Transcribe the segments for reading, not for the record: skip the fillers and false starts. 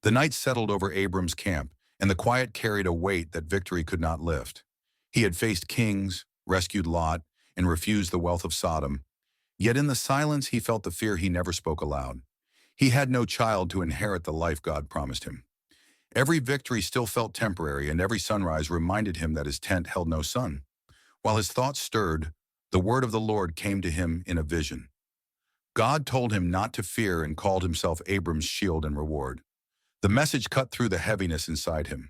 The night settled over Abram's camp, and the quiet carried a weight that victory could not lift. He had faced kings, rescued Lot, and refused the wealth of Sodom. Yet in the silence he felt the fear he never spoke aloud. He had no child to inherit the life God promised him. Every victory still felt temporary, and every sunrise reminded him that his tent held no sun. While his thoughts stirred, the word of the Lord came to him in a vision. God told him not to fear and called himself Abram's shield and reward. The message cut through the heaviness inside him.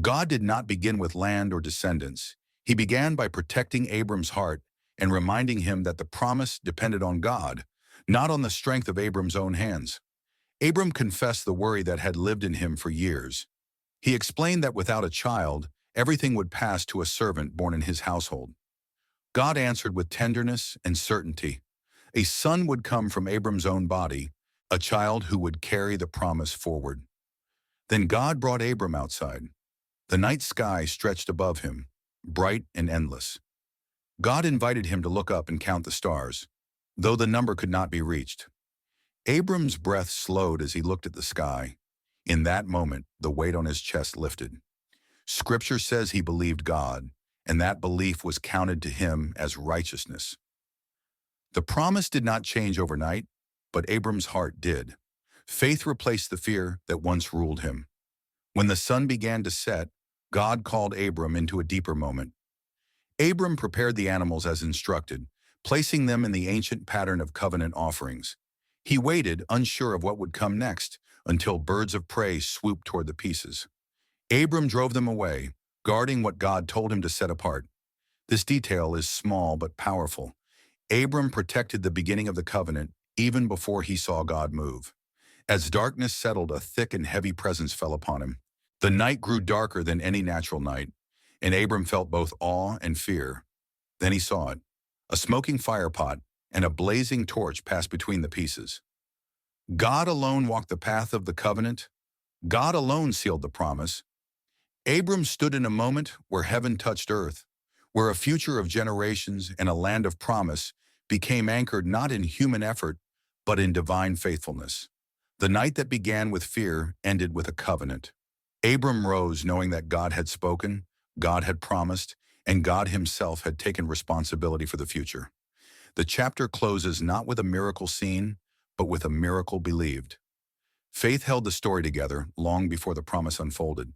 God did not begin with land or descendants. He began by protecting Abram's heart and reminding him that the promise depended on God, not on the strength of Abram's own hands. Abram confessed the worry that had lived in him for years. He explained that without a child, everything would pass to a servant born in his household. God answered with tenderness and certainty. A son would come from Abram's own body, a child who would carry the promise forward. Then God brought Abram outside. The night sky stretched above him, bright and endless. God invited him to look up and count the stars, though the number could not be reached. Abram's breath slowed as he looked at the sky. In that moment, the weight on his chest lifted. Scripture says he believed God, and that belief was counted to him as righteousness. The promise did not change overnight, but Abram's heart did. Faith replaced the fear that once ruled him. When the sun began to set, God called Abram into a deeper moment. Abram prepared the animals as instructed, placing them in the ancient pattern of covenant offerings. He waited, unsure of what would come next, until birds of prey swooped toward the pieces. Abram drove them away, guarding what God told him to set apart. This detail is small but powerful. Abram protected the beginning of the covenant even before he saw God move. As darkness settled, a thick and heavy presence fell upon him. The night grew darker than any natural night, and Abram felt both awe and fear. Then he saw it. A smoking firepot and a blazing torch passed between the pieces. God alone walked the path of the covenant. God alone sealed the promise. Abram stood in a moment where heaven touched earth, where a future of generations and a land of promise became anchored not in human effort, but in divine faithfulness. The night that began with fear ended with a covenant. Abram rose knowing that God had spoken, God had promised, and God himself had taken responsibility for the future. The chapter closes not with a miracle seen, but with a miracle believed. Faith held the story together long before the promise unfolded.